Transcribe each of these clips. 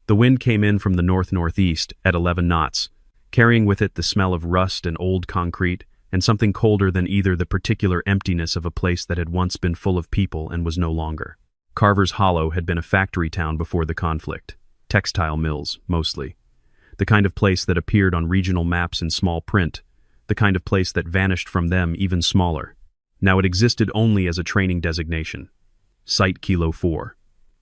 The wind came in from the north-northeast at 11 knots, carrying with it the smell of rust and old concrete, and something colder than either the particular emptiness of a place that had once been full of people and was no longer. Carver's Hollow had been a factory town before the conflict. Textile mills, mostly. The kind of place that appeared on regional maps in small print, the kind of place that vanished from them even smaller. Now it existed only as a training designation. Site Kilo 4.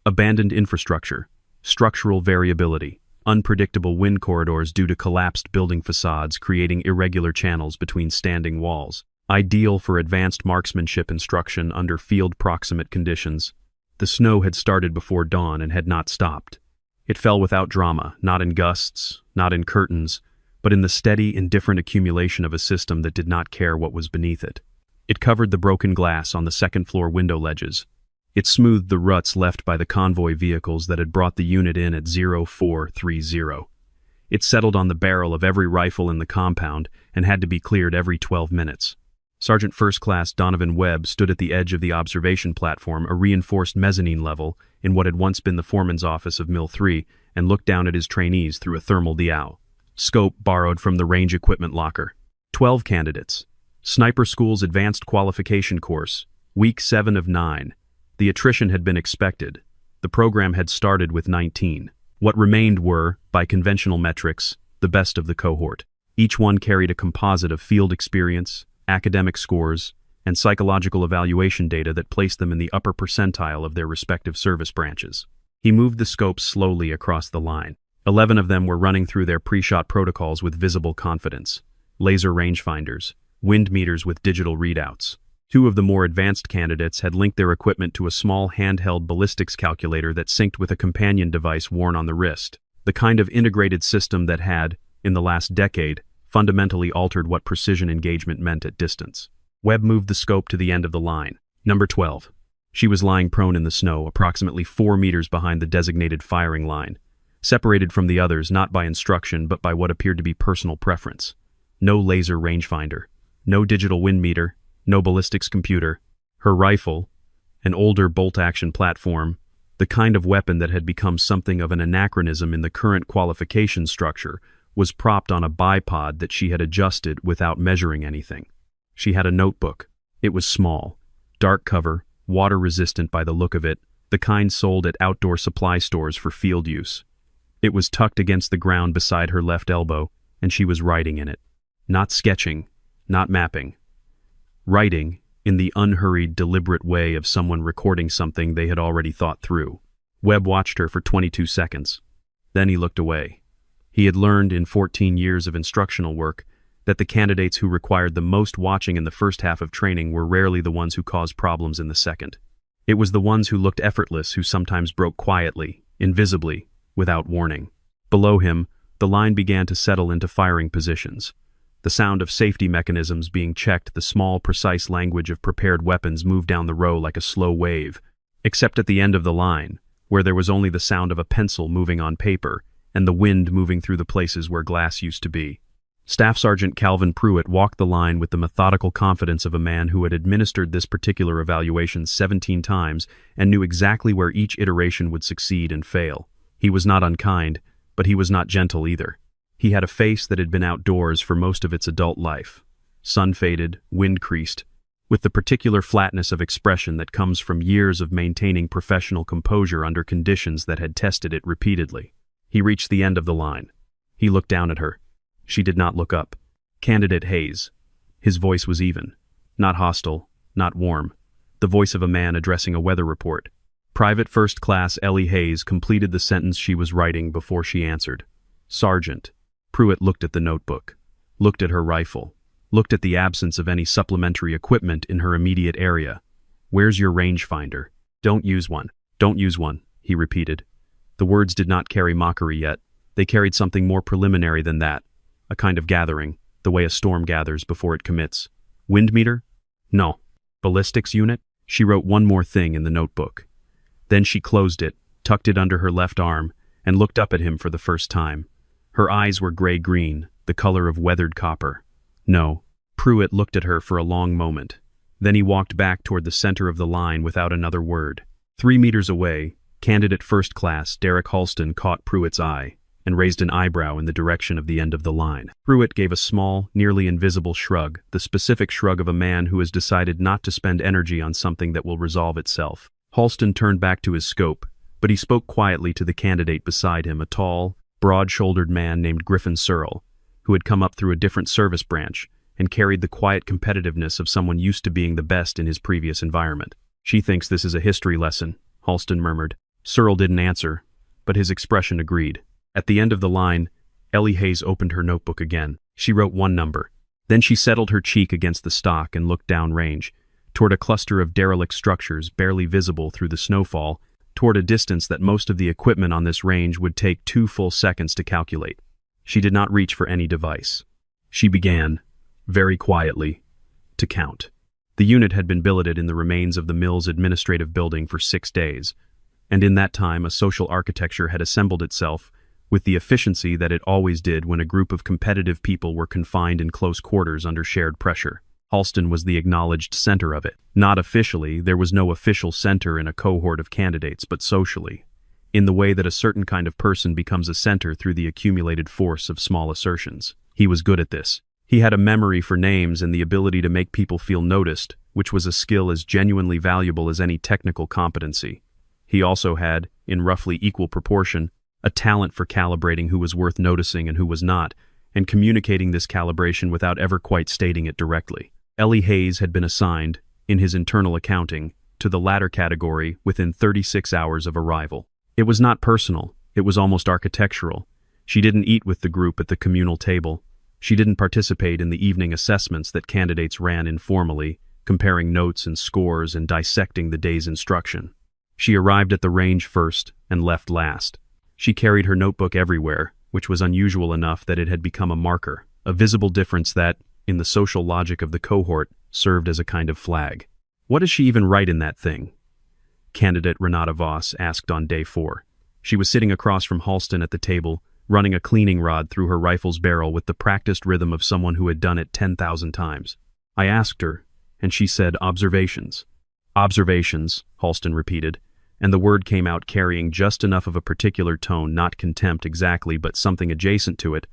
Abandoned infrastructure, structural variability, unpredictable wind corridors due to collapsed building facades creating irregular channels between standing walls. Ideal for advanced marksmanship instruction under field-proximate conditions. The snow had started before dawn and had not stopped. It fell without drama, not in gusts, not in curtains, but in the steady, indifferent accumulation of a system that did not care what was beneath it. It covered the broken glass on the second-floor window ledges. It smoothed the ruts left by the convoy vehicles that had brought the unit in at 0430. It settled on the barrel of every rifle in the compound and had to be cleared every 12 minutes. Sergeant First Class Donovan Webb stood at the edge of the observation platform, a reinforced mezzanine level, in what had once been the foreman's office of Mill 3, and looked down at his trainees through a thermal dial. Scope borrowed from the range equipment locker. 12 candidates. Sniper School's Advanced Qualification Course. Week 7 of 9. The attrition had been expected. The program had started with 19. What remained were, by conventional metrics, the best of the cohort. Each one carried a composite of field experience, academic scores, and psychological evaluation data that placed them in the upper percentile of their respective service branches. He moved the scope slowly across the line. 11 of them were running through their pre-shot protocols with visible confidence. Laser rangefinders, wind meters with digital readouts. 2 of the more advanced candidates had linked their equipment to a small handheld ballistics calculator that synced with a companion device worn on the wrist. The kind of integrated system that had, in the last decade, fundamentally altered what precision engagement meant at distance. Webb moved the scope to the end of the line. Number 12. She was lying prone in the snow, approximately 4 meters behind the designated firing line, separated from the others not by instruction but by what appeared to be personal preference. No laser rangefinder, no digital wind meter, no ballistics computer. Her rifle, an older bolt-action platform, the kind of weapon that had become something of an anachronism in the current qualification structure, was propped on a bipod that she had adjusted without measuring anything. She had a notebook. It was small, dark cover, water-resistant by the look of it, the kind sold at outdoor supply stores for field use. It was tucked against the ground beside her left elbow, and she was writing in it. Not sketching, not mapping. Writing, in the unhurried, deliberate way of someone recording something they had already thought through. Webb watched her for 22 seconds. Then he looked away. He had learned in 14 years of instructional work that the candidates who required the most watching in the first half of training were rarely the ones who caused problems in the second. It was the ones who looked effortless who sometimes broke quietly, invisibly, without warning. Below him, the line began to settle into firing positions. The sound of safety mechanisms being checked, the small, precise language of prepared weapons moved down the row like a slow wave, except at the end of the line, where there was only the sound of a pencil moving on paper and the wind moving through the places where glass used to be. Staff Sergeant Calvin Pruitt walked the line with the methodical confidence of a man who had administered this particular evaluation 17 times and knew exactly where each iteration would succeed and fail. He was not unkind, but he was not gentle either. He had a face that had been outdoors for most of its adult life, sun-faded, wind-creased, with the particular flatness of expression that comes from years of maintaining professional composure under conditions that had tested it repeatedly. He reached the end of the line. He looked down at her. She did not look up. Candidate Hayes. His voice was even. Not hostile, not warm. The voice of a man addressing a weather report. Private First Class Ellie Hayes completed the sentence she was writing before she answered. Sergeant. Pruitt looked at the notebook, looked at her rifle, looked at the absence of any supplementary equipment in her immediate area. Where's your rangefinder? Don't use one. Don't use one, he repeated. The words did not carry mockery yet. They carried something more preliminary than that, a kind of gathering, the way a storm gathers before it commits. Wind meter? No. Ballistics unit? She wrote one more thing in the notebook. Then she closed it, tucked it under her left arm, and looked up at him for the first time. Her eyes were gray-green, the color of weathered copper. No. Pruitt looked at her for a long moment. Then he walked back toward the center of the line without another word. 3 meters away, Candidate First Class Derek Halston caught Pruitt's eye and raised an eyebrow in the direction of the end of the line. Pruitt gave a small, nearly invisible shrug, the specific shrug of a man who has decided not to spend energy on something that will resolve itself. Halston turned back to his scope, but he spoke quietly to the candidate beside him, a tall, broad-shouldered man named Griffin Searle, who had come up through a different service branch and carried the quiet competitiveness of someone used to being the best in his previous environment. "She thinks this is a history lesson," Halston murmured. Searle didn't answer, but his expression agreed. At the end of the line, Ellie Hayes opened her notebook again. She wrote one number. Then she settled her cheek against the stock and looked downrange, toward a cluster of derelict structures barely visible through the snowfall, toward a distance that most of the equipment on this range would take 2 full seconds to calculate. She did not reach for any device. She began, very quietly, to count. The unit had been billeted in the remains of the mill's administrative building for 6 days, and in that time a social architecture had assembled itself with the efficiency that it always did when a group of competitive people were confined in close quarters under shared pressure. Halston was the acknowledged center of it. Not officially, there was no official center in a cohort of candidates, but socially, in the way that a certain kind of person becomes a center through the accumulated force of small assertions. He was good at this. He had a memory for names and the ability to make people feel noticed, which was a skill as genuinely valuable as any technical competency. He also had, in roughly equal proportion, a talent for calibrating who was worth noticing and who was not, and communicating this calibration without ever quite stating it directly. Ellie Hayes had been assigned, in his internal accounting, to the latter category within 36 hours of arrival. It was not personal, it was almost architectural. She didn't eat with the group at the communal table. She didn't participate in the evening assessments that candidates ran informally, comparing notes and scores and dissecting the day's instruction. She arrived at the range first and left last. She carried her notebook everywhere, which was unusual enough that it had become a marker, a visible difference that, in the social logic of the cohort, served as a kind of flag. "What does she even write in that thing?" Candidate Renata Voss asked on day 4. She was sitting across from Halston at the table, running a cleaning rod through her rifle's barrel with the practiced rhythm of someone who had done it 10,000 times. "I asked her, and she said observations." "Observations," Halston repeated, and the word came out carrying just enough of a particular tone, not contempt exactly, but something adjacent to it,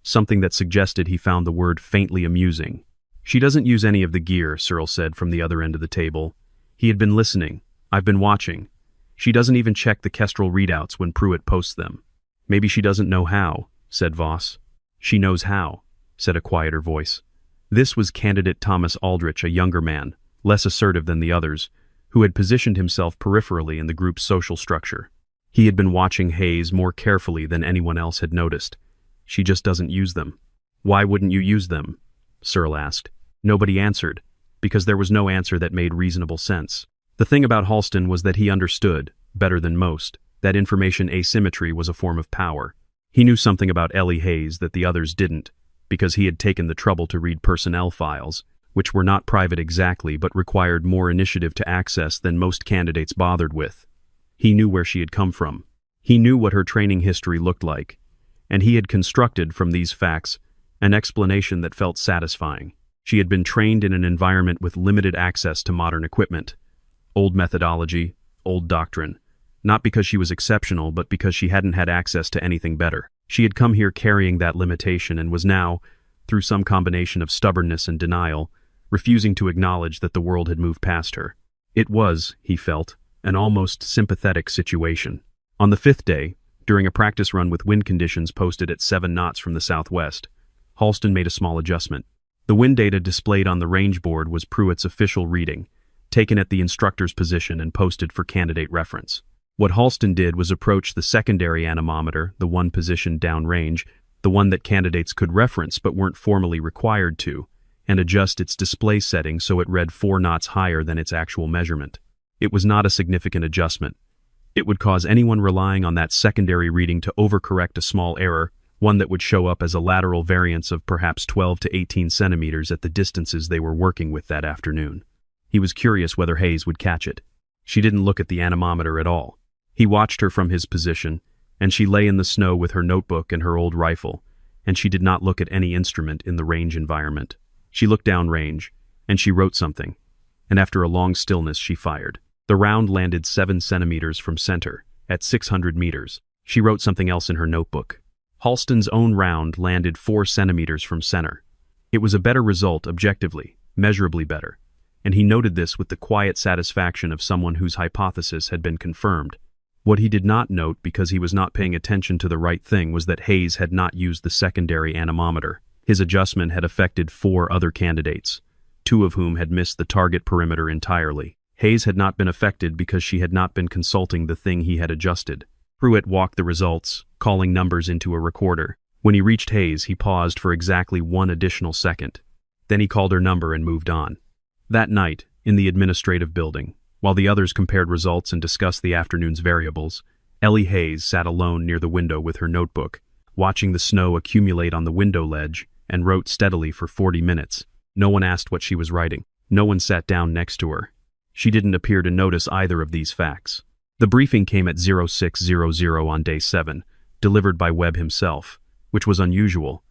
something that suggested he found the word faintly amusing. "She doesn't use any of the gear," Searle said from the other end of the table. He had been listening. "I've been watching. She doesn't even check the Kestrel readouts when Pruitt posts them." "Maybe she doesn't know how," said Voss. "She knows how," said a quieter voice. This was candidate Thomas Aldrich, a younger man, less assertive than the others, who had positioned himself peripherally in the group's social structure. He had been watching Hayes more carefully than anyone else had noticed. "She just doesn't use them." "Why wouldn't you use them?" Searle asked. Nobody answered, because there was no answer that made reasonable sense. The thing about Halston was that he understood, better than most, that information asymmetry was a form of power. He knew something about Ellie Hayes that the others didn't, because he had taken the trouble to read personnel files, which were not private exactly but required more initiative to access than most candidates bothered with. He knew where she had come from. He knew what her training history looked like, and he had constructed from these facts an explanation that felt satisfying. She had been trained in an environment with limited access to modern equipment. Old methodology, old doctrine. Not because she was exceptional, but because she hadn't had access to anything better. She had come here carrying that limitation and was now, through some combination of stubbornness and denial, refusing to acknowledge that the world had moved past her. It was, he felt, an almost sympathetic situation. On the 5th day, during a practice run with wind conditions posted at 7 knots from the southwest, Halston made a small adjustment. The wind data displayed on the range board was Pruitt's official reading, taken at the instructor's position and posted for candidate reference. What Halston did was approach the secondary anemometer, the one positioned downrange, the one that candidates could reference but weren't formally required to, and adjust its display setting so it read 4 knots higher than its actual measurement. It was not a significant adjustment. It would cause anyone relying on that secondary reading to overcorrect a small error, one that would show up as a lateral variance of perhaps 12 to 18 centimeters at the distances they were working with that afternoon. He was curious whether Hayes would catch it. She didn't look at the anemometer at all. He watched her from his position, and she lay in the snow with her notebook and her old rifle, and she did not look at any instrument in the range environment. She looked downrange, and she wrote something, and after a long stillness she fired. The round landed 7 centimeters from center, at 600 meters. She wrote something else in her notebook. Halston's own round landed 4 centimeters from center. It was a better result objectively, measurably better, and he noted this with the quiet satisfaction of someone whose hypothesis had been confirmed. What he did not note, because he was not paying attention to the right thing, was that Hayes had not used the secondary anemometer. His adjustment had affected 4 other candidates, 2 of whom had missed the target perimeter entirely. Hayes had not been affected because she had not been consulting the thing he had adjusted. Pruitt walked the results, calling numbers into a recorder. When he reached Hayes, he paused for exactly 1 additional second. Then he called her number and moved on. That night, in the administrative building, while the others compared results and discussed the afternoon's variables, Ellie Hayes sat alone near the window with her notebook, watching the snow accumulate on the window ledge, and wrote steadily for 40 minutes. No one asked what she was writing. No one sat down next to her. She didn't appear to notice either of these facts. The briefing came at 0600 on day 7, delivered by Webb himself, which was unusual.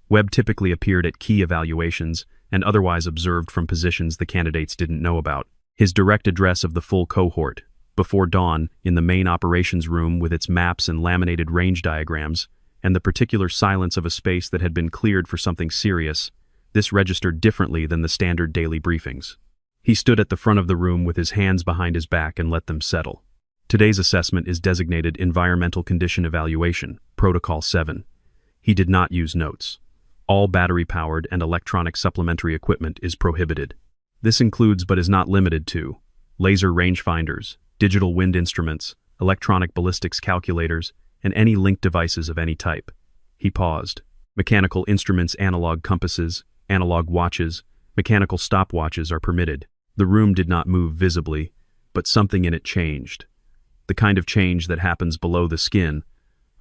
Webb typically appeared at key evaluations and otherwise observed from positions the candidates didn't know about. His direct address of the full cohort, before dawn, in the main operations room with its maps and laminated range diagrams, and the particular silence of a space that had been cleared for something serious, this registered differently than the standard daily briefings. He stood at the front of the room with his hands behind his back and let them settle. Today's assessment is designated Environmental Condition Evaluation, Protocol 7. He did not use notes. All battery-powered and electronic supplementary equipment is prohibited. This includes but is not limited to laser rangefinders, digital wind instruments, electronic ballistics calculators, and any linked devices of any type. He paused. Mechanical instruments, analog compasses, analog watches, mechanical stopwatches are permitted. The room did not move visibly, but something in it changed. The kind of change that happens below the skin,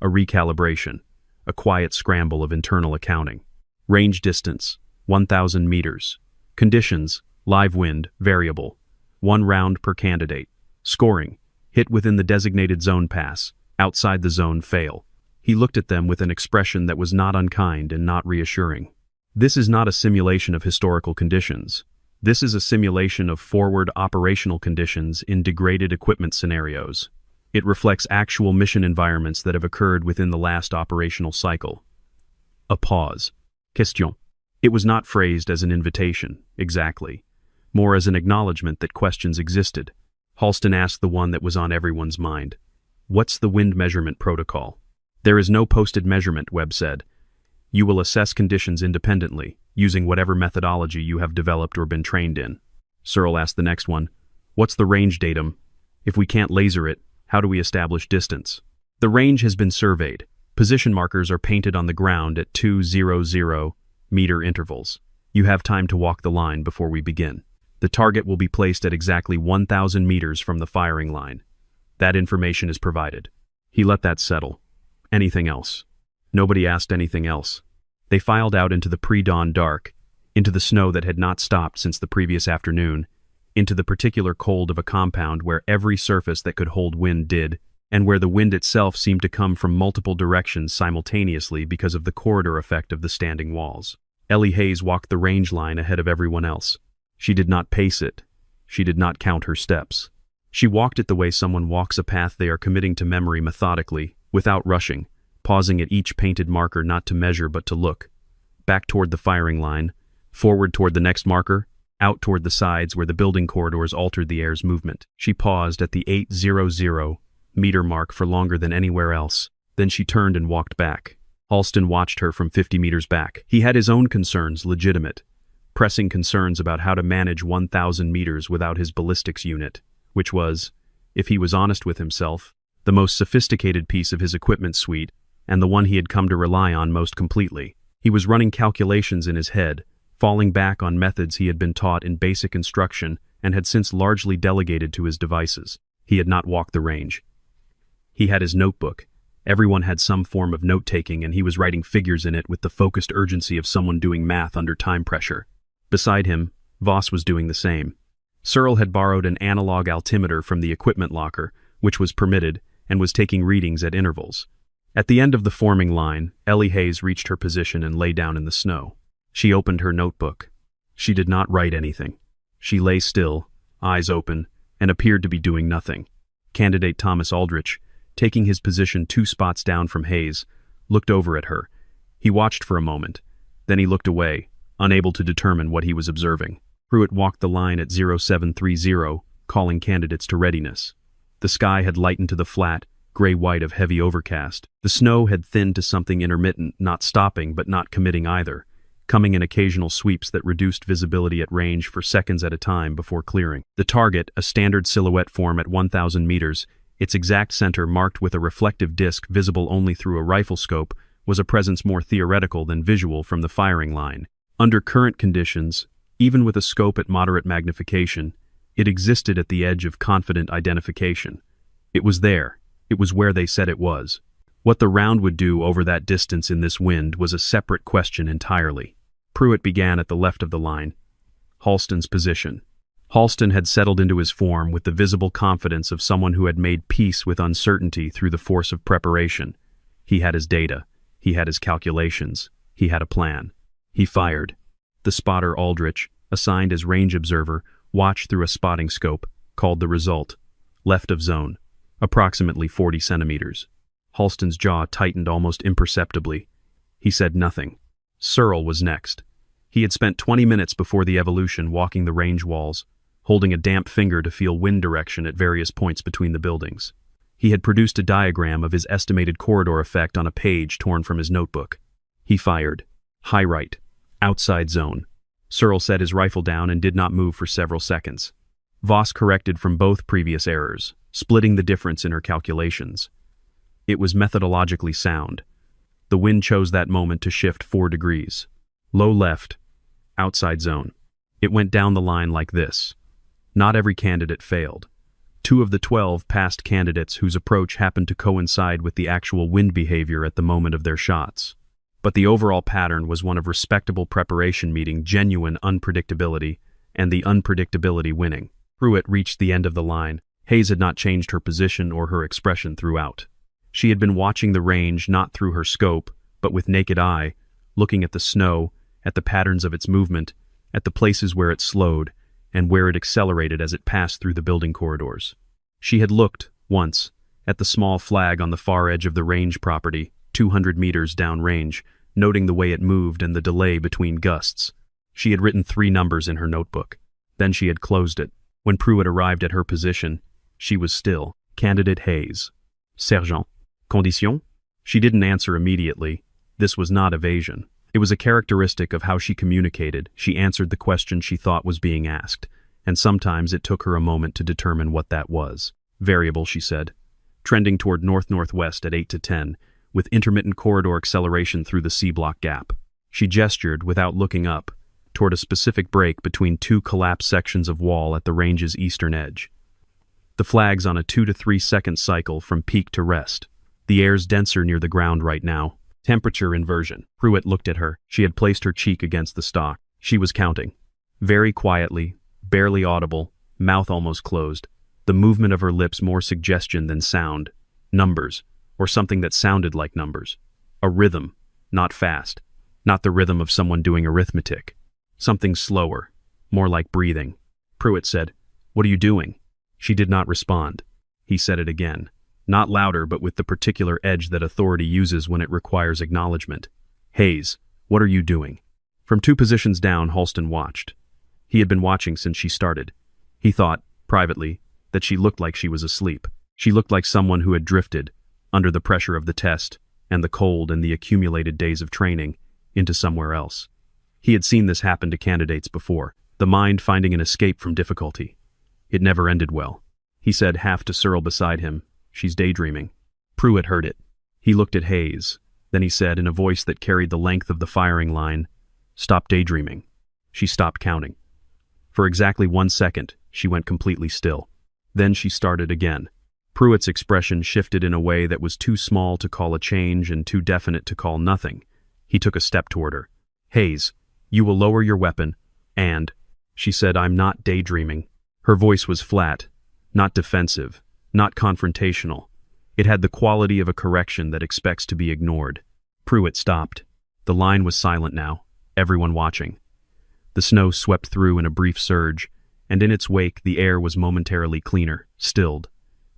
a recalibration, a quiet scramble of internal accounting. Range distance, 1,000 meters. Conditions, live wind, variable. 1 round per candidate. Scoring, hit within the designated zone pass, outside the zone fail. He looked at them with an expression that was not unkind and not reassuring. This is not a simulation of historical conditions. This is a simulation of forward operational conditions in degraded equipment scenarios. It reflects actual mission environments that have occurred within the last operational cycle. A pause. Question. It was not phrased as an invitation, exactly. More as an acknowledgement that questions existed. Halston asked the one that was on everyone's mind. What's the wind measurement protocol? There is no posted measurement, Webb said. You will assess conditions independently, using whatever methodology you have developed or been trained in. Searle asked the next one. What's the range datum? If we can't laser it, how do we establish distance? The range has been surveyed. Position markers are painted on the ground at 200-meter intervals. You have time to walk the line before we begin. The target will be placed at exactly 1,000 meters from the firing line. That information is provided. He let that settle. Anything else? Nobody asked anything else. They filed out into the pre-dawn dark, into the snow that had not stopped since the previous afternoon, into the particular cold of a compound where every surface that could hold wind did, and where the wind itself seemed to come from multiple directions simultaneously because of the corridor effect of the standing walls. Ellie Hayes walked the range line ahead of everyone else. She did not pace it. She did not count her steps. She walked it the way someone walks a path they are committing to memory methodically, without rushing, pausing at each painted marker not to measure but to look. Back toward the firing line, forward toward the next marker, out toward the sides where the building corridors altered the air's movement. She paused at the 800-meter mark for longer than anywhere else. Then she turned and walked back. Halston watched her from 50 meters back. He had his own concerns, legitimate, pressing concerns about how to manage 1,000 meters without his ballistics unit, which was, if he was honest with himself, the most sophisticated piece of his equipment suite and the one he had come to rely on most completely. He was running calculations in his head, falling back on methods he had been taught in basic instruction and had since largely delegated to his devices. He had not walked the range. He had his notebook. Everyone had some form of note-taking, and he was writing figures in it with the focused urgency of someone doing math under time pressure. Beside him, Voss was doing the same. Searle had borrowed an analog altimeter from the equipment locker, which was permitted, and was taking readings at intervals. At the end of the forming line, Ellie Hayes reached her position and lay down in the snow. She opened her notebook. She did not write anything. She lay still, eyes open, and appeared to be doing nothing. Candidate Thomas Aldrich, taking his position 2 spots down from Hayes, looked over at her. He watched for a moment. Then he looked away, unable to determine what he was observing. Pruitt walked the line at 0730, calling candidates to readiness. The sky had lightened to the flat, gray-white of heavy overcast. The snow had thinned to something intermittent, not stopping but not committing either, coming in occasional sweeps that reduced visibility at range for seconds at a time before clearing. The target, a standard silhouette form at 1,000 meters, its exact center marked with a reflective disc visible only through a rifle scope, was a presence more theoretical than visual from the firing line. Under current conditions, even with a scope at moderate magnification, it existed at the edge of confident identification. It was there. It was where they said it was. What the round would do over that distance in this wind was a separate question entirely. Pruitt began at the left of the line. Halston's position. Halston had settled into his form with the visible confidence of someone who had made peace with uncertainty through the force of preparation. He had his data. He had his calculations. He had a plan. He fired. The spotter Aldrich, assigned as range observer, watched through a spotting scope, called the result. Left of zone. Approximately 40 centimeters. Halston's jaw tightened almost imperceptibly. He said nothing. Searle was next. He had spent 20 minutes before the evolution walking the range walls, holding a damp finger to feel wind direction at various points between the buildings. He had produced a diagram of his estimated corridor effect on a page torn from his notebook. He fired. High right. Outside zone. Searle set his rifle down and did not move for several seconds. Voss corrected from both previous errors, splitting the difference in her calculations. It was methodologically sound. The wind chose that moment to shift 4 degrees. Low left. Outside zone. It went down the line like this. Not every candidate failed. 2 of the 12 passed candidates whose approach happened to coincide with the actual wind behavior at the moment of their shots. But the overall pattern was one of respectable preparation meeting genuine unpredictability, and the unpredictability winning. Pruitt reached the end of the line. Hayes had not changed her position or her expression throughout. She had been watching the range not through her scope, but with naked eye, looking at the snow, at the patterns of its movement, at the places where it slowed, and where it accelerated as it passed through the building corridors. She had looked, once, at the small flag on the far edge of the range property, 200 meters downrange, noting the way it moved and the delay between gusts. She had written 3 numbers in her notebook. Then she had closed it. When Pruitt arrived at her position, she was still. Candidate Hayes. Sergent. Condition? She didn't answer immediately. This was not evasion. It was a characteristic of how she communicated. She answered the question she thought was being asked, and sometimes it took her a moment to determine what that was. Variable, she said. Trending toward north-northwest at 8 to 10, with intermittent corridor acceleration through the C-block gap. She gestured, without looking up, toward a specific break between 2 collapsed sections of wall at the range's eastern edge. The flag's on a 2 to 3 second cycle from peak to rest. The air's denser near the ground right now. Temperature inversion. Pruitt looked at her. She had placed her cheek against the stock. She was counting. Very quietly, barely audible, mouth almost closed. The movement of her lips more suggestion than sound. Numbers, or something that sounded like numbers. A rhythm, not fast. Not the rhythm of someone doing arithmetic. Something slower, more like breathing. Pruitt said, "What are you doing?" She did not respond. He said it again. Not louder, but with the particular edge that authority uses when it requires acknowledgement. "Hayes, what are you doing?" From 2 positions down, Halston watched. He had been watching since she started. He thought, privately, that she looked like she was asleep. She looked like someone who had drifted, under the pressure of the test, and the cold and the accumulated days of training, into somewhere else. He had seen this happen to candidates before, the mind finding an escape from difficulty. It never ended well. He said half to Searle beside him, "She's daydreaming." Pruitt heard it. He looked at Hayes. Then he said in a voice that carried the length of the firing line, "Stop daydreaming." She stopped counting. For exactly 1 second, she went completely still. Then she started again. Pruitt's expression shifted in a way that was too small to call a change and too definite to call nothing. He took a step toward her. "Hayes, you will lower your weapon, and..." She said, "I'm not daydreaming." Her voice was flat, not defensive, not confrontational. It had the quality of a correction that expects to be ignored. Pruitt stopped. The line was silent now, everyone watching. The snow swept through in a brief surge, and in its wake the air was momentarily cleaner, stilled.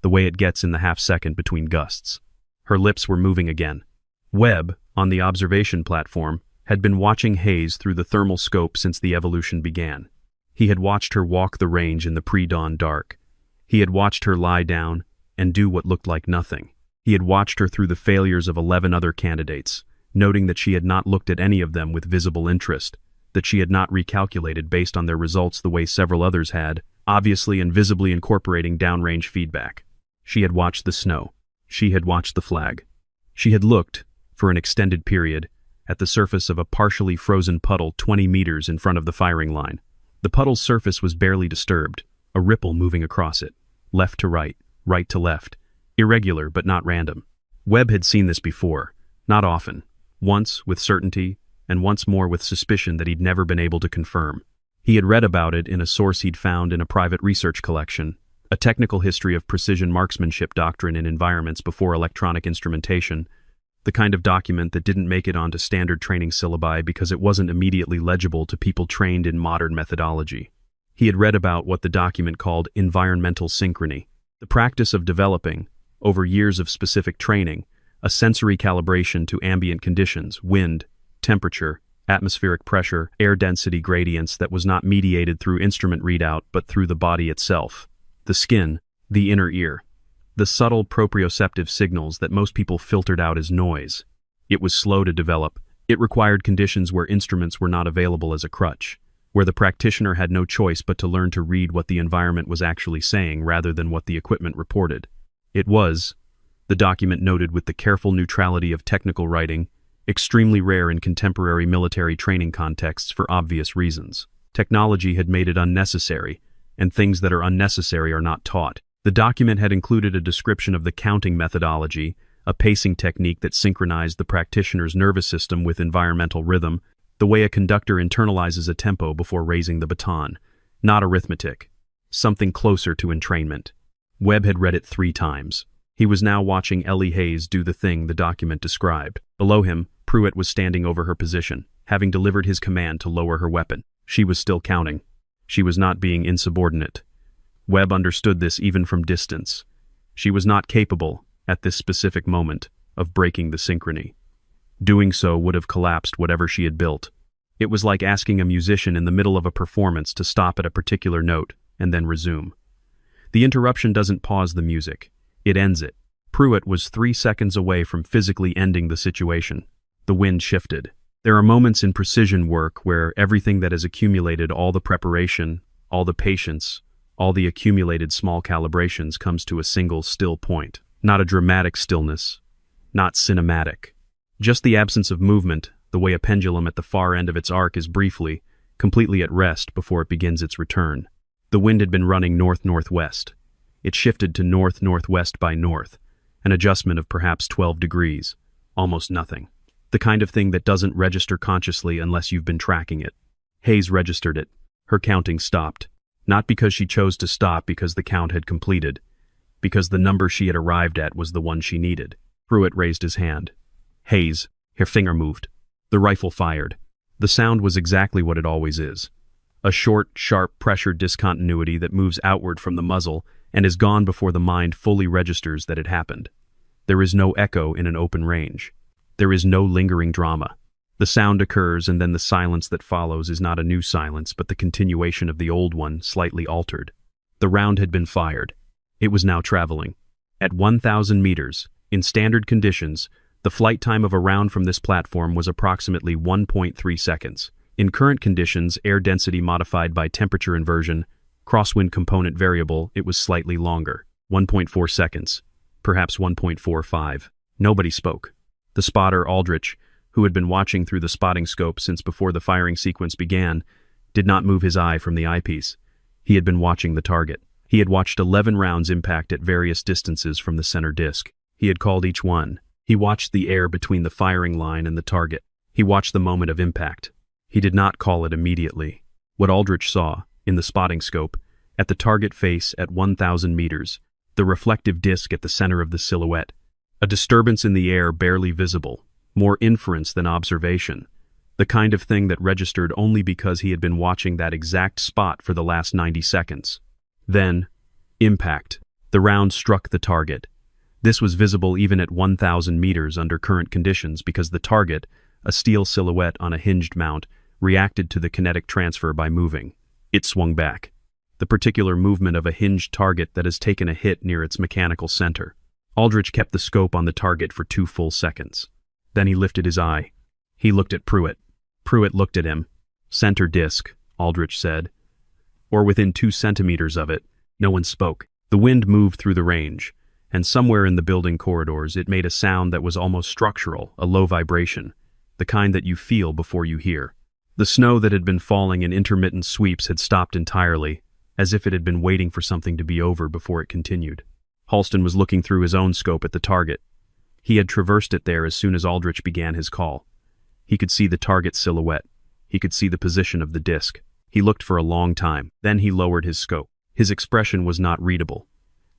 the way it gets in the half-second between gusts. Her lips were moving again. Webb, on the observation platform, had been watching Hayes through the thermal scope since the evolution began. He had watched her walk the range in the pre-dawn dark. He had watched her lie down and do what looked like nothing. He had watched her through the failures of 11 other candidates, noting that she had not looked at any of them with visible interest, that she had not recalculated based on their results the way several others had, obviously and visibly incorporating downrange feedback. She had watched the snow. She had watched the flag. She had looked, for an extended period, at the surface of a partially frozen puddle 20 meters in front of the firing line. The puddle's surface was barely disturbed, a ripple moving across it, left to right to left, irregular but not random. Webb had seen this before, not often, once with certainty, and once more with suspicion that he'd never been able to confirm. He had read about it in a source he'd found in a private research collection, a technical history of precision marksmanship doctrine in environments before electronic instrumentation, the kind of document that didn't make it onto standard training syllabi because it wasn't immediately legible to people trained in modern methodology. He had read about what the document called environmental synchrony, the practice of developing, over years of specific training, a sensory calibration to ambient conditions, wind, temperature, atmospheric pressure, air density gradients that was not mediated through instrument readout but through the body itself, the skin, the inner ear, the subtle proprioceptive signals that most people filtered out as noise. It was slow to develop. It required conditions where instruments were not available as a crutch, where the practitioner had no choice but to learn to read what the environment was actually saying rather than what the equipment reported. It was, the document noted with the careful neutrality of technical writing, extremely rare in contemporary military training contexts for obvious reasons. Technology had made it unnecessary, and things that are unnecessary are not taught. The document had included a description of the counting methodology, a pacing technique that synchronized the practitioner's nervous system with environmental rhythm, the way a conductor internalizes a tempo before raising the baton. Not arithmetic. Something closer to entrainment. Webb had read it 3 times. He was now watching Ellie Hayes do the thing the document described. Below him, Pruitt was standing over her position, having delivered his command to lower her weapon. She was still counting. She was not being insubordinate. Webb understood this even from distance. She was not capable, at this specific moment, of breaking the synchrony. Doing so would have collapsed whatever she had built. It was like asking a musician in the middle of a performance to stop at a particular note and then resume. The interruption doesn't pause the music. It ends it. Pruitt was 3 seconds away from physically ending the situation. The wind shifted. There are moments in precision work where everything that has accumulated, all the preparation, all the patience, all the accumulated small calibrations comes to a single still point. Not a dramatic stillness, not cinematic. Just the absence of movement, the way a pendulum at the far end of its arc is briefly, completely at rest before it begins its return. The wind had been running north-northwest. It shifted to north-northwest by north, an adjustment of perhaps 12 degrees, almost nothing. The kind of thing that doesn't register consciously unless you've been tracking it. Hayes registered it. Her counting stopped. Not because she chose to stop because the count had completed, because the number she had arrived at was the one she needed. Pruitt raised his hand. Hayes, her finger moved. The rifle fired. The sound was exactly what it always is. A short, sharp pressure discontinuity that moves outward from the muzzle and is gone before the mind fully registers that it happened. There is no echo in an open range. There is no lingering drama. The sound occurs and then the silence that follows is not a new silence but the continuation of the old one, slightly altered. The round had been fired. It was now traveling. At 1,000 meters, in standard conditions, the flight time of a round from this platform was approximately 1.3 seconds. In current conditions, air density modified by temperature inversion, crosswind component variable, it was slightly longer. 1.4 seconds. Perhaps 1.45. Nobody spoke. The spotter, Aldrich, who had been watching through the spotting scope since before the firing sequence began, did not move his eye from the eyepiece. He had been watching the target. He had watched 11 rounds impact at various distances from the center disc. He had called each one. He watched the air between the firing line and the target. He watched the moment of impact. He did not call it immediately. What Aldrich saw, in the spotting scope, at the target face at 1,000 meters, the reflective disc at the center of the silhouette, a disturbance in the air barely visible, more inference than observation, the kind of thing that registered only because he had been watching that exact spot for the last 90 seconds. Then, impact. The round struck the target. This was visible even at 1,000 meters under current conditions because the target, a steel silhouette on a hinged mount, reacted to the kinetic transfer by moving. It swung back. The particular movement of a hinged target that has taken a hit near its mechanical center. Aldrich kept the scope on the target for 2 full seconds. Then he lifted his eye. He looked at Pruitt. Pruitt looked at him. "Center disc," Aldrich said. Or within 2 centimeters of it. No one spoke. The wind moved through the range, and somewhere in the building corridors it made a sound that was almost structural, a low vibration, the kind that you feel before you hear. The snow that had been falling in intermittent sweeps had stopped entirely, as if it had been waiting for something to be over before it continued. Halston was looking through his own scope at the target. He had traversed it there as soon as Aldrich began his call. He could see the target's silhouette. He could see the position of the disc. He looked for a long time. Then he lowered his scope. His expression was not readable.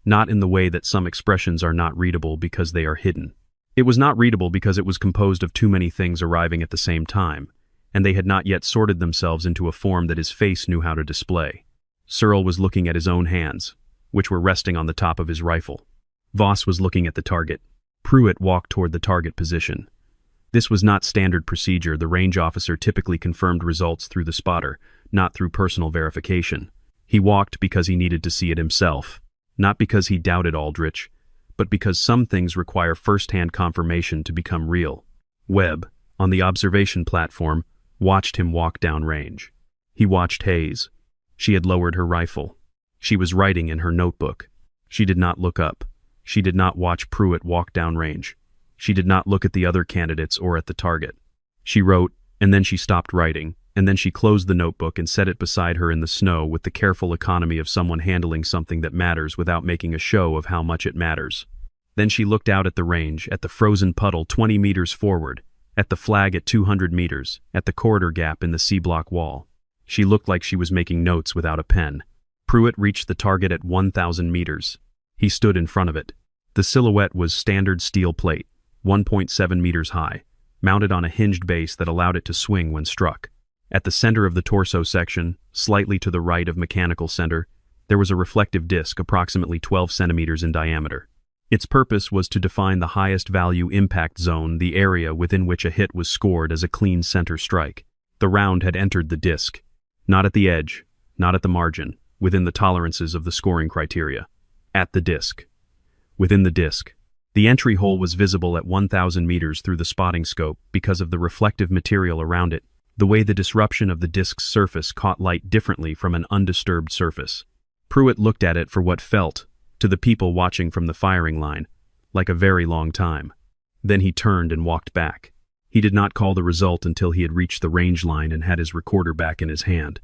Not in the way that some expressions are not readable because they are hidden. It was not readable because it was composed of too many things arriving at the same time, and they had not yet sorted themselves into a form that his face knew how to display. Searle was looking at his own hands, which were resting on the top of his rifle. Voss was looking at the target. Pruitt walked toward the target position. This was not standard procedure. The range officer typically confirmed results through the spotter, not through personal verification. He walked because he needed to see it himself, not because he doubted Aldrich, but because some things require first-hand confirmation to become real. Webb, on the observation platform, watched him walk down range. He watched Hayes. She had lowered her rifle. She was writing in her notebook. She did not look up. She did not watch Pruitt walk down range. She did not look at the other candidates or at the target. She wrote, and then she stopped writing, and then she closed the notebook and set it beside her in the snow with the careful economy of someone handling something that matters without making a show of how much it matters. Then she looked out at the range, at the frozen puddle 20 meters forward, at the flag at 200 meters, at the corridor gap in the C-block wall. She looked like she was making notes without a pen. Pruitt reached the target at 1,000 meters. He stood in front of it. The silhouette was standard steel plate, 1.7 meters high, mounted on a hinged base that allowed it to swing when struck. At the center of the torso section, slightly to the right of mechanical center, there was a reflective disc approximately 12 centimeters in diameter. Its purpose was to define the highest value impact zone, the area within which a hit was scored as a clean center strike. The round had entered the disc, not at the edge, not at the margin, within the tolerances of the scoring criteria. At the disc. Within the disc. The entry hole was visible at 1,000 meters through the spotting scope because of the reflective material around it, the way the disruption of the disc's surface caught light differently from an undisturbed surface. Pruitt looked at it for what felt, to the people watching from the firing line, like a very long time. Then he turned and walked back. He did not call the result until he had reached the range line and had his recorder back in his hand,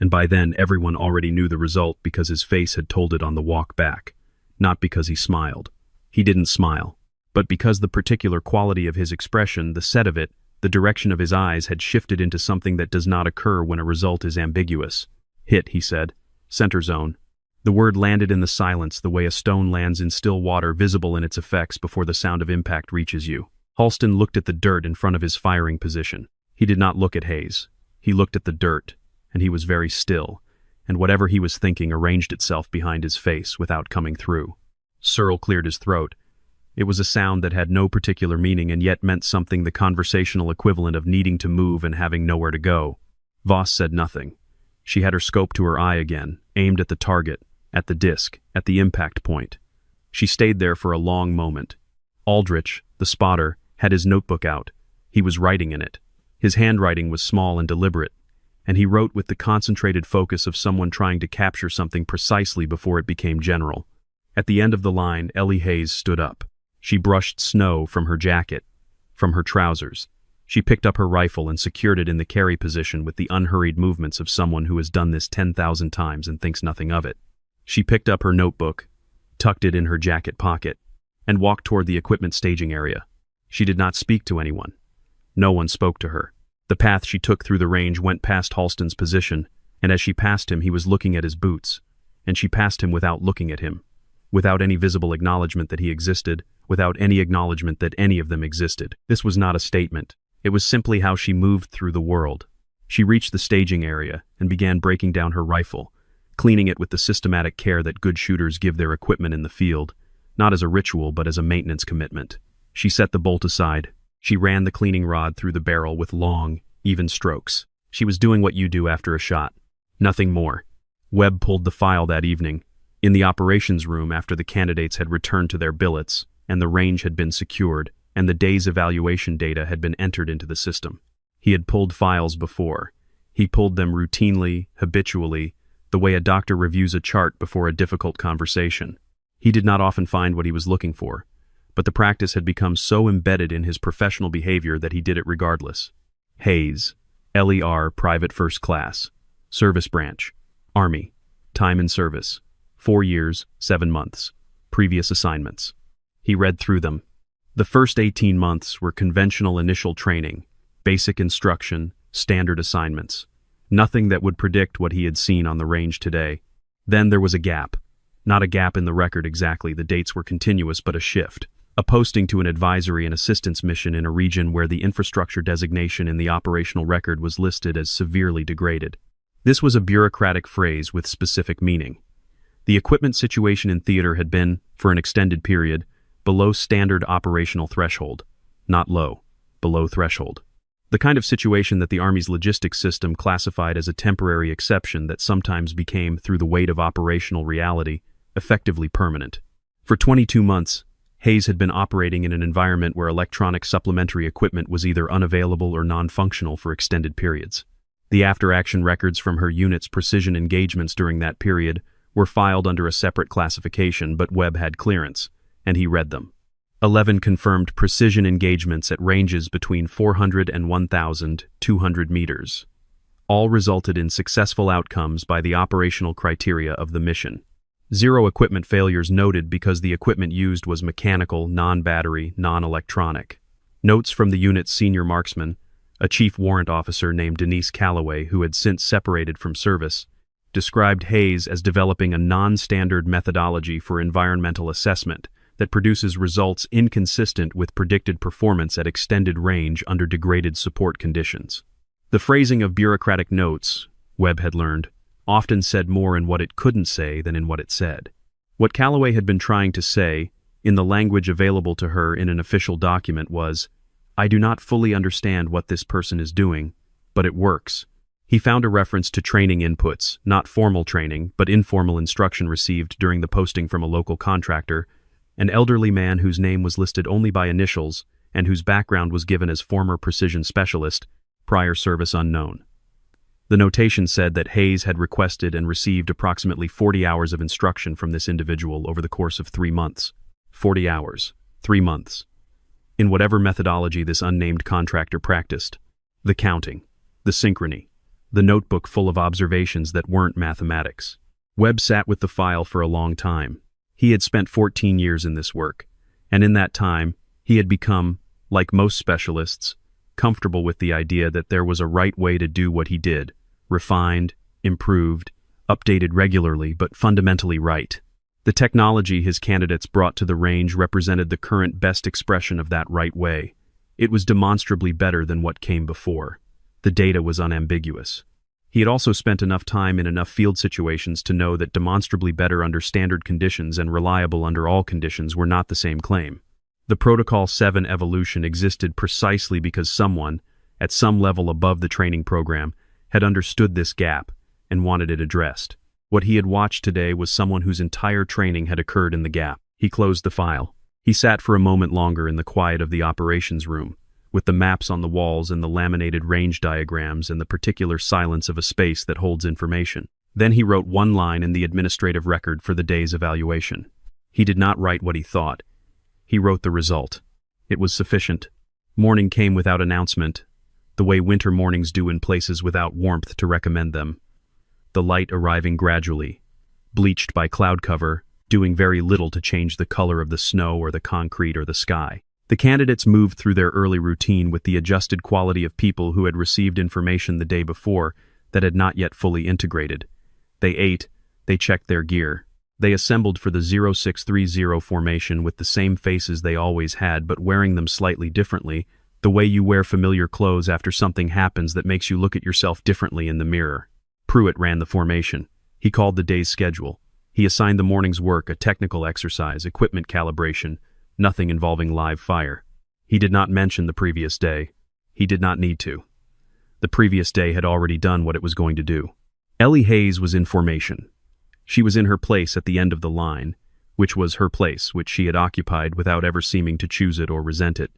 and by then everyone already knew the result because his face had told it on the walk back, not because he smiled. He didn't smile, but because the particular quality of his expression, the set of it, the direction of his eyes had shifted into something that does not occur when a result is ambiguous. "Hit," he said. "Center zone." The word landed in the silence the way a stone lands in still water, visible in its effects before the sound of impact reaches you. Halston looked at the dirt in front of his firing position. He did not look at Hayes. He looked at the dirt, and he was very still, and whatever he was thinking arranged itself behind his face without coming through. Searle cleared his throat. It was a sound that had no particular meaning and yet meant something, the conversational equivalent of needing to move and having nowhere to go. Voss said nothing. She had her scope to her eye again, aimed at the target, at the disc, at the impact point. She stayed there for a long moment. Aldrich, the spotter, had his notebook out. He was writing in it. His handwriting was small and deliberate, and he wrote with the concentrated focus of someone trying to capture something precisely before it became general. At the end of the line, Ellie Hayes stood up. She brushed snow from her jacket, from her trousers. She picked up her rifle and secured it in the carry position with the unhurried movements of someone who has done this 10,000 times and thinks nothing of it. She picked up her notebook, tucked it in her jacket pocket, and walked toward the equipment staging area. She did not speak to anyone. No one spoke to her. The path she took through the range went past Halston's position, and as she passed him, he was looking at his boots, and she passed him without looking at him, without any visible acknowledgement that he existed, without any acknowledgement that any of them existed. This was not a statement. It was simply how she moved through the world. She reached the staging area and began breaking down her rifle, cleaning it with the systematic care that good shooters give their equipment in the field, not as a ritual but as a maintenance commitment. She set the bolt aside. She ran the cleaning rod through the barrel with long, even strokes. She was doing what you do after a shot. Nothing more. Webb pulled the file that evening, in the operations room after the candidates had returned to their billets, and the range had been secured, and the day's evaluation data had been entered into the system. He had pulled files before. He pulled them routinely, habitually, the way a doctor reviews a chart before a difficult conversation. He did not often find what he was looking for, but the practice had become so embedded in his professional behavior that he did it regardless. Hayes, LER Private First Class, Service Branch, Army, Time in Service, 4 years, 7 months, previous assignments. He read through them. The first 18 months were conventional initial training, basic instruction, standard assignments. Nothing that would predict what he had seen on the range today. Then there was a gap. Not a gap in the record exactly, the dates were continuous, but a shift. A posting to an advisory and assistance mission in a region where the infrastructure designation in the operational record was listed as severely degraded. This was a bureaucratic phrase with specific meaning. The equipment situation in theater had been, for an extended period, below standard operational threshold. Not low, below threshold. The kind of situation that the Army's logistics system classified as a temporary exception that sometimes became, through the weight of operational reality, effectively permanent. For 22 months, Hayes had been operating in an environment where electronic supplementary equipment was either unavailable or non-functional for extended periods. The after-action records from her unit's precision engagements during that period were filed under a separate classification, but Webb had clearance, and he read them. 11 confirmed precision engagements at ranges between 400 and 1,200 meters. All resulted in successful outcomes by the operational criteria of the mission. 0 equipment failures noted because the equipment used was mechanical, non-battery, non-electronic. Notes from the unit's senior marksman, a chief warrant officer named Denise Calloway, who had since separated from service, described Hayes as developing a non-standard methodology for environmental assessment that produces results inconsistent with predicted performance at extended range under degraded support conditions. The phrasing of bureaucratic notes, Webb had learned, often said more in what it couldn't say than in what it said. What Calloway had been trying to say, in the language available to her in an official document, was, "I do not fully understand what this person is doing, but it works." He found a reference to training inputs, not formal training, but informal instruction received during the posting from a local contractor, an elderly man whose name was listed only by initials and whose background was given as former precision specialist, prior service unknown. The notation said that Hayes had requested and received approximately 40 hours of instruction from this individual over the course of 3 months. 40 hours, 3 months. In whatever methodology this unnamed contractor practiced. The counting, the synchrony, the notebook full of observations that weren't mathematics. Webb sat with the file for a long time. He had spent 14 years in this work, and in that time, he had become, like most specialists, comfortable with the idea that there was a right way to do what he did, refined, improved, updated regularly, but fundamentally right. The technology his candidates brought to the range represented the current best expression of that right way. It was demonstrably better than what came before. The data was unambiguous. He had also spent enough time in enough field situations to know that demonstrably better under standard conditions and reliable under all conditions were not the same claim. The Protocol 7 evolution existed precisely because someone, at some level above the training program, had understood this gap and wanted it addressed. What he had watched today was someone whose entire training had occurred in the gap. He closed the file. He sat for a moment longer in the quiet of the operations room, with the maps on the walls and the laminated range diagrams and the particular silence of a space that holds information. Then he wrote one line in the administrative record for the day's evaluation. He did not write what he thought. He wrote the result. It was sufficient. Morning came without announcement, the way winter mornings do in places without warmth to recommend them. The light arriving gradually, bleached by cloud cover, doing very little to change the color of the snow or the concrete or the sky. The candidates moved through their early routine with the adjusted quality of people who had received information the day before that had not yet fully integrated. They ate, they checked their gear. They assembled for the 0630 formation with the same faces they always had, but wearing them slightly differently, the way you wear familiar clothes after something happens that makes you look at yourself differently in the mirror. Pruitt ran the formation. He called the day's schedule. He assigned the morning's work a technical exercise, equipment calibration, nothing involving live fire. He did not mention the previous day. He did not need to. The previous day had already done what it was going to do. Ellie Hayes was in formation. She was in her place at the end of the line, which was her place, which she had occupied without ever seeming to choose it or resent it.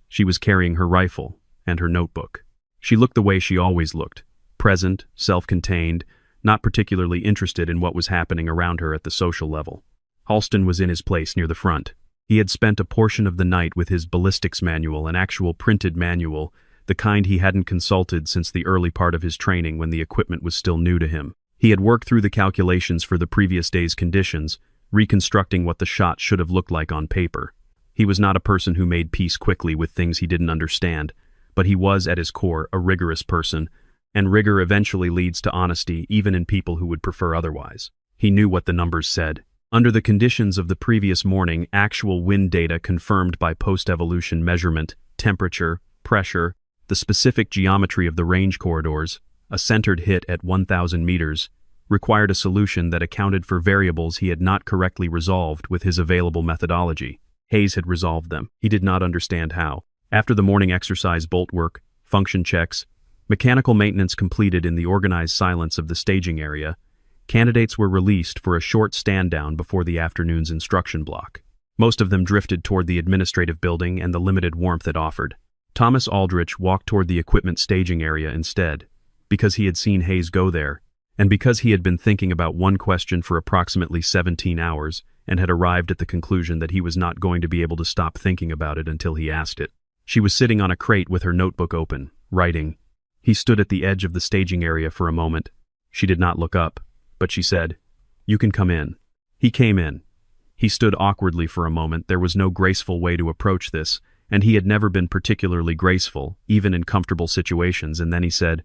She was carrying her rifle and her notebook. She looked the way she always looked, present, self-contained, not particularly interested in what was happening around her at the social level. Halston was in his place near the front. He had spent a portion of the night with his ballistics manual, an actual printed manual, the kind he hadn't consulted since the early part of his training when the equipment was still new to him. He had worked through the calculations for the previous day's conditions, reconstructing what the shot should have looked like on paper. He was not a person who made peace quickly with things he didn't understand, but he was at his core a rigorous person, and rigor eventually leads to honesty even in people who would prefer otherwise. He knew what the numbers said. Under the conditions of the previous morning, actual wind data confirmed by post-evolution measurement, temperature, pressure, the specific geometry of the range corridors, a centered hit at 1,000 meters, required a solution that accounted for variables he had not correctly resolved with his available methodology. Hayes had resolved them. He did not understand how. After the morning exercise bolt work, function checks, mechanical maintenance completed in the organized silence of the staging area, candidates were released for a short stand-down before the afternoon's instruction block. Most of them drifted toward the administrative building and the limited warmth it offered. Thomas Aldrich walked toward the equipment staging area instead, because he had seen Hayes go there, and because he had been thinking about one question for approximately 17 hours and had arrived at the conclusion that he was not going to be able to stop thinking about it until he asked it. She was sitting on a crate with her notebook open, writing. He stood at the edge of the staging area for a moment. She did not look up, but she said, "You can come in." He came in. He stood awkwardly for a moment. There was no graceful way to approach this, and he had never been particularly graceful, even in comfortable situations, and then he said,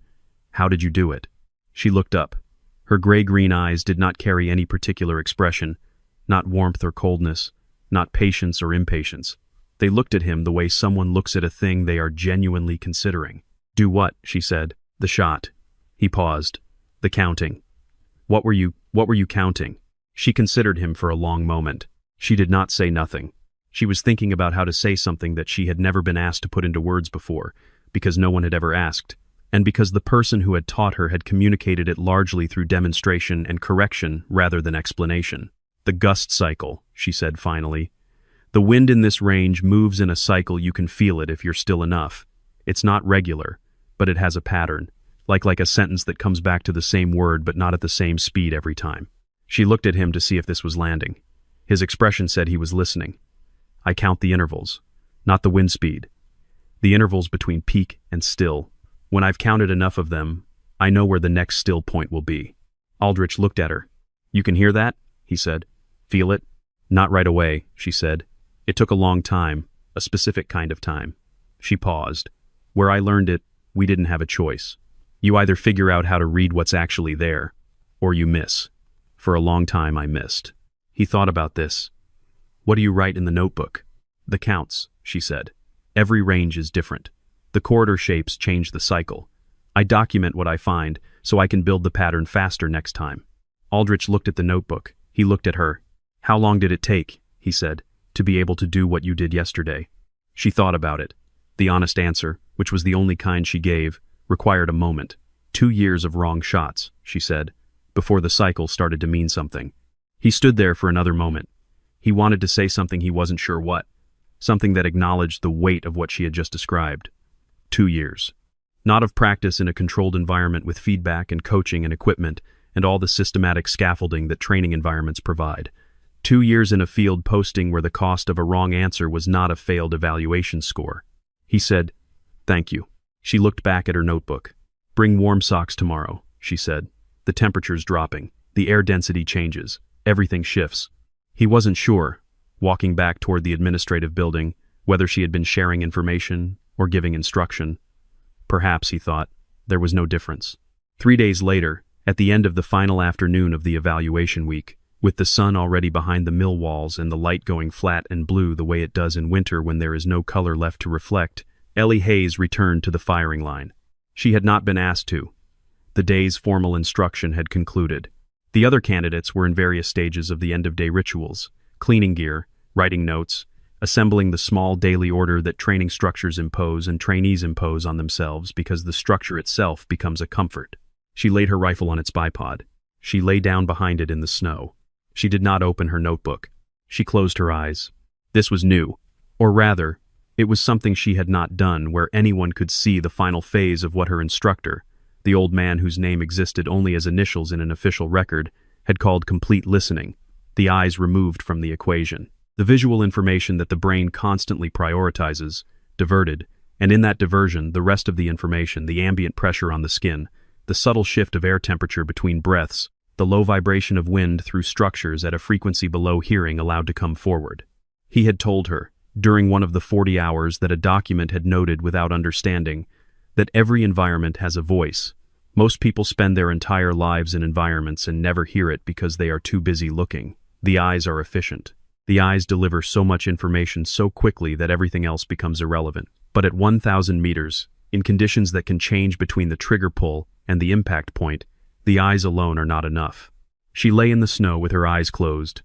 "How did you do it?" She looked up. Her gray-green eyes did not carry any particular expression, not warmth or coldness, not patience or impatience. They looked at him the way someone looks at a thing they are genuinely considering. "Do what?" she said. "The shot." He paused. "The counting." What were you counting?" She considered him for a long moment. She did not say nothing. She was thinking about how to say something that she had never been asked to put into words before, because no one had ever asked, and because the person who had taught her had communicated it largely through demonstration and correction rather than explanation. "The gust cycle," she said finally. "The wind in this range moves in a cycle. You can feel it if you're still enough. It's not regular, but it has a pattern, like a sentence that comes back to the same word but not at the same speed every time." She looked at him to see if this was landing. His expression said he was listening. "I count the intervals, not the wind speed. The intervals between peak and still. When I've counted enough of them, I know where the next still point will be." Aldrich looked at her. "You can hear that?" he said. "Feel it?" "Not right away," she said. "It took a long time, a specific kind of time." She paused. "Where I learned it, we didn't have a choice. You either figure out how to read what's actually there, or you miss. For a long time I missed." He thought about this. "What do you write in the notebook?" "The counts," she said. "Every range is different. The corridor shapes change the cycle. I document what I find so I can build the pattern faster next time." Aldrich looked at the notebook. He looked at her. "How long did it take," he said, "to be able to do what you did yesterday?" She thought about it. The honest answer, which was the only kind she gave, required a moment. 2 years of wrong shots, she said, before the cycle started to mean something. He stood there for another moment. He wanted to say something he wasn't sure what, something that acknowledged the weight of what she had just described. 2 years. Not of practice in a controlled environment with feedback and coaching and equipment and all the systematic scaffolding that training environments provide. 2 years in a field posting where the cost of a wrong answer was not a failed evaluation score. He said, "Thank you." She looked back at her notebook. "Bring warm socks tomorrow," she said. "The temperature's dropping. The air density changes. Everything shifts." He wasn't sure, walking back toward the administrative building, whether she had been sharing information or giving instruction. Perhaps, he thought, there was no difference. 3 days later, at the end of the final afternoon of the evaluation week, with the sun already behind the mill walls and the light going flat and blue the way it does in winter when there is no color left to reflect, Ellie Hayes returned to the firing line. She had not been asked to. The day's formal instruction had concluded. The other candidates were in various stages of the end-of-day rituals, cleaning gear, writing notes, assembling the small daily order that training structures impose and trainees impose on themselves because the structure itself becomes a comfort. She laid her rifle on its bipod. She lay down behind it in the snow. She did not open her notebook. She closed her eyes. This was new. Or rather, it was something she had not done where anyone could see the final phase of what her instructor, the old man whose name existed only as initials in an official record, had called complete listening, the eyes removed from the equation. The visual information that the brain constantly prioritizes, diverted, and in that diversion, the rest of the information, the ambient pressure on the skin, the subtle shift of air temperature between breaths, the low vibration of wind through structures at a frequency below hearing allowed to come forward. He had told her, during one of the 40 hours that a document had noted without understanding, that every environment has a voice. Most people spend their entire lives in environments and never hear it because they are too busy looking. The eyes are efficient. The eyes deliver so much information so quickly that everything else becomes irrelevant. But at 1,000 meters, in conditions that can change between the trigger pull and the impact point, the eyes alone are not enough. She lay in the snow with her eyes closed,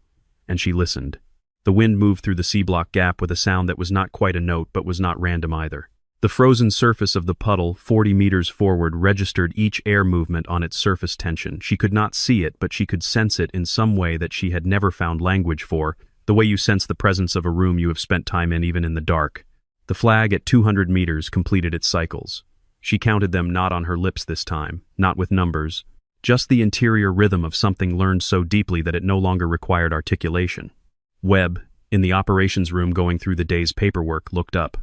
and she listened. The wind moved through the C-block gap with a sound that was not quite a note but was not random either. The frozen surface of the puddle, 40 meters forward, registered each air movement on its surface tension. She could not see it, but she could sense it in some way that she had never found language for, the way you sense the presence of a room you have spent time in even in the dark. The flag at 200 meters completed its cycles. She counted them not on her lips this time, not with numbers, just the interior rhythm of something learned so deeply that it no longer required articulation. Webb, in the operations room going through the day's paperwork, looked up.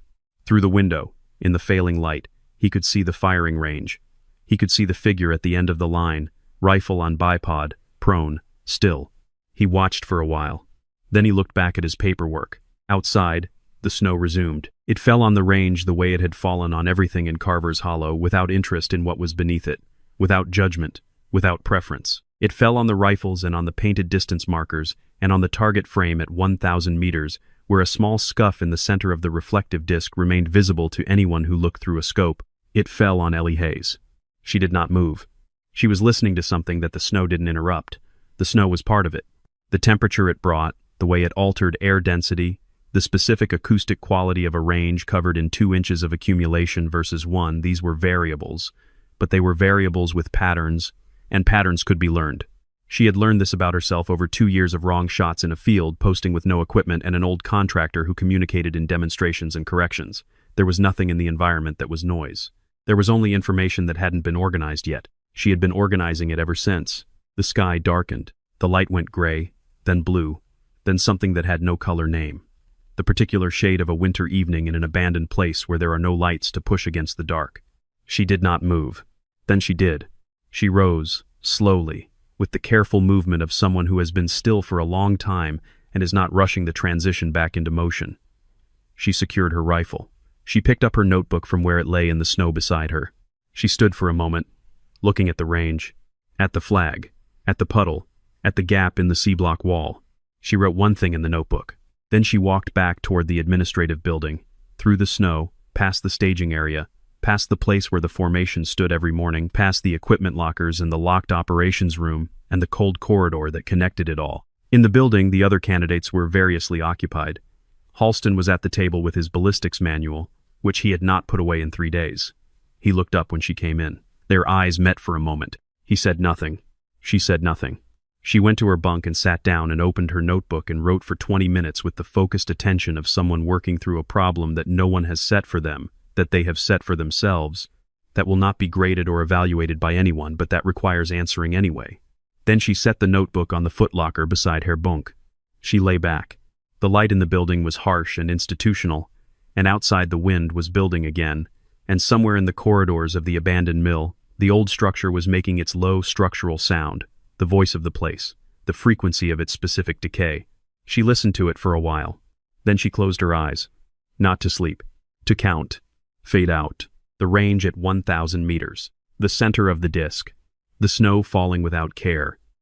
Through the window, in the failing light, he could see the firing range. He could see the figure at the end of the line, rifle on bipod, prone, still. He watched for a while. Then he looked back at his paperwork. Outside, the snow resumed. It fell on the range the way it had fallen on everything in Carver's Hollow, without interest in what was beneath it, without judgment, without preference. It fell on the rifles and on the painted distance markers and on the target frame at 1,000 meters, where a small scuff in the center of the reflective disc remained visible to anyone who looked through a scope. It fell on Ellie Hayes. She did not move. She was listening to something that the snow didn't interrupt. The snow was part of it. The temperature it brought, the way it altered air density, the specific acoustic quality of a range covered in 2 inches of accumulation versus 1, these were variables. But they were variables with patterns, and patterns could be learned. She had learned this about herself over 2 years of wrong shots in a field, posting with no equipment, and an old contractor who communicated in demonstrations and corrections. There was nothing in the environment that was noise. There was only information that hadn't been organized yet. She had been organizing it ever since. The sky darkened. The light went gray, then blue, then something that had no color name. The particular shade of a winter evening in an abandoned place where there are no lights to push against the dark. She did not move. Then she did. She rose, slowly, with the careful movement of someone who has been still for a long time and is not rushing the transition back into motion. She secured her rifle. She picked up her notebook from where it lay in the snow beside her. She stood for a moment, looking at the range, at the flag, at the puddle, at the gap in the C-block wall. She wrote one thing in the notebook. Then she walked back toward the administrative building, through the snow, past the staging area, past the place where the formation stood every morning, past the equipment lockers and the locked operations room and the cold corridor that connected it all. In the building, the other candidates were variously occupied. Halston was at the table with his ballistics manual, which he had not put away in 3 days. He looked up when she came in. Their eyes met for a moment. He said nothing. She said nothing. She went to her bunk and sat down and opened her notebook and wrote for 20 minutes with the focused attention of someone working through a problem that no one has set for them, that they have set for themselves, that will not be graded or evaluated by anyone, but that requires answering anyway. Then she set the notebook on the footlocker beside her bunk. She lay back. The light in the building was harsh and institutional, and outside the wind was building again, and somewhere in the corridors of the abandoned mill, the old structure was making its low structural sound, the voice of the place, the frequency of its specific decay. She listened to it for a while. Then she closed her eyes. Not to sleep. To count. Fade out. The range at 1,000 meters. The center of the disk. The snow falling without care.